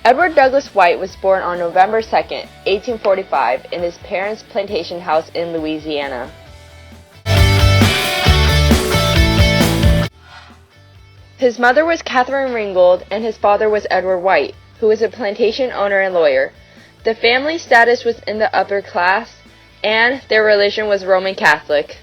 Edward Douglas White was born on November 2, 1845, in his parents' plantation house in Louisiana. His mother was Catherine Ringgold and his father was Edward White, who was a plantation owner and lawyer. The family status was in the upper class, and their religion was Roman Catholic.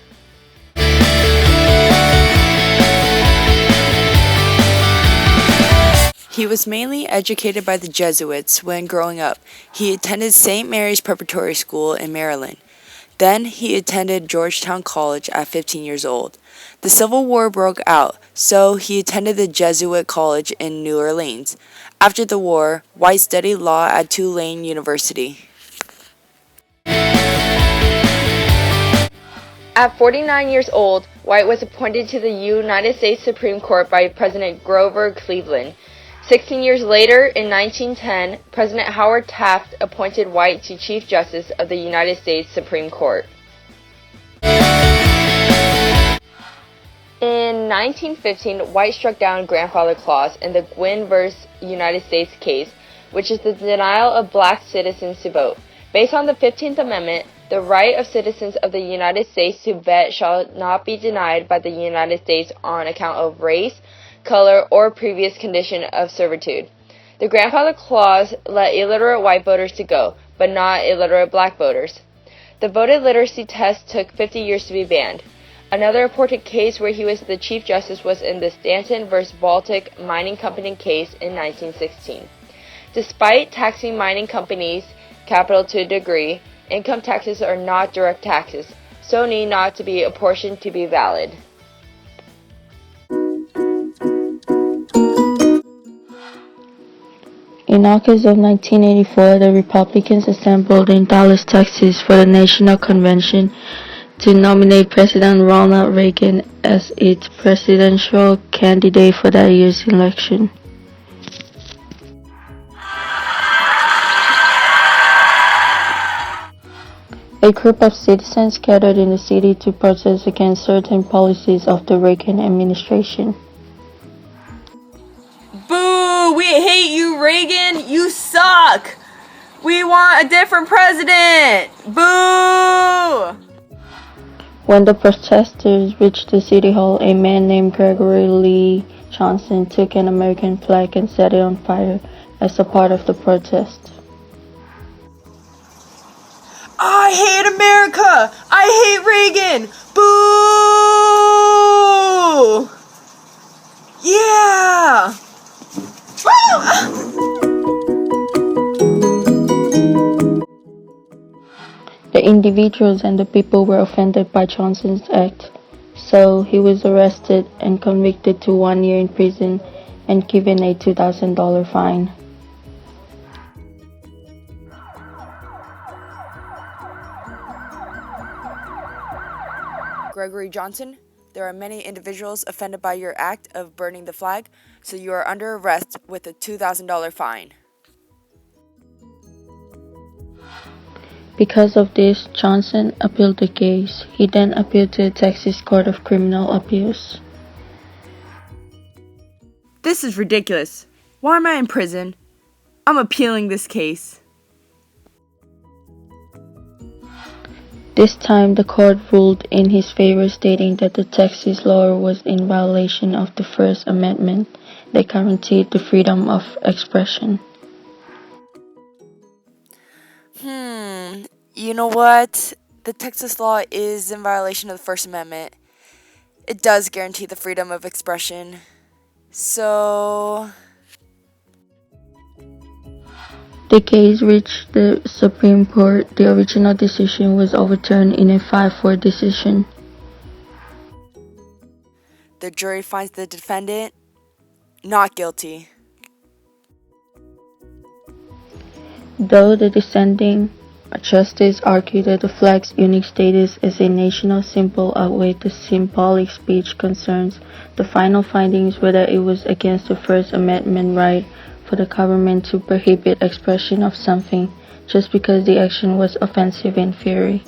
He was mainly educated by the Jesuits when growing up. He attended St. Mary's Preparatory School in Maryland. Then he attended Georgetown College at 15 years old. The Civil War broke out, so he attended the Jesuit College in New Orleans. After the war, White studied law at Tulane University. At 49 years old, White was appointed to the United States Supreme Court by President Grover Cleveland. 16 years later, in 1910, President Howard Taft appointed White to Chief Justice of the United States Supreme Court. In 1915, White struck down grandfather clause in the Gwynne v. United States case, which is the denial of black citizens to vote. Based on the 15th Amendment, the right of citizens of the United States to vote shall not be denied by the United States on account of race, color, or previous condition of servitude. The grandfather clause let illiterate white voters to go, but not illiterate black voters. The voter literacy test took 50 years to be banned. Another important case where he was the Chief Justice was in the Stanton v. Baltic Mining Company case in 1916. Despite taxing mining companies' capital to a degree, income taxes are not direct taxes, so need not to be apportioned to be valid. In August of 1984, the Republicans assembled in Dallas, Texas for the National Convention to nominate President Ronald Reagan as its presidential candidate for that year's election. A group of citizens gathered in the city to protest against certain policies of the Reagan administration. Boo! We hate you, Reagan! You suck! We want a different president! Boo! When the protesters reached the city hall, a man named Gregory Lee Johnson took an American flag and set it on fire as a part of the protest. I hate America! I hate Reagan! Boo! Yeah! The individuals and the people were offended by Johnson's act, so he was arrested and convicted to 1 year in prison and given a $2,000 fine. Gregory Johnson, there are many individuals offended by your act of burning the flag, so you are under arrest with a $2,000 fine. Because of this, Johnson appealed the case. He then appealed to the Texas Court of Criminal Appeals. This is ridiculous. Why am I in prison? I'm appealing this case. This time, the court ruled in his favor, stating that the Texas law was in violation of the First Amendment that guaranteed the freedom of expression. You know what? The Texas law is in violation of the First Amendment. It does guarantee the freedom of expression. So... The case reached the Supreme Court. The original decision was overturned in a 5-4 decision. The jury finds the defendant not guilty. Though the dissenting justice argued that the flag's unique status as a national symbol outweighed the symbolic speech concerns, the final findings were that it was against the First Amendment right for the government to prohibit expression of something just because the action was offensive in theory.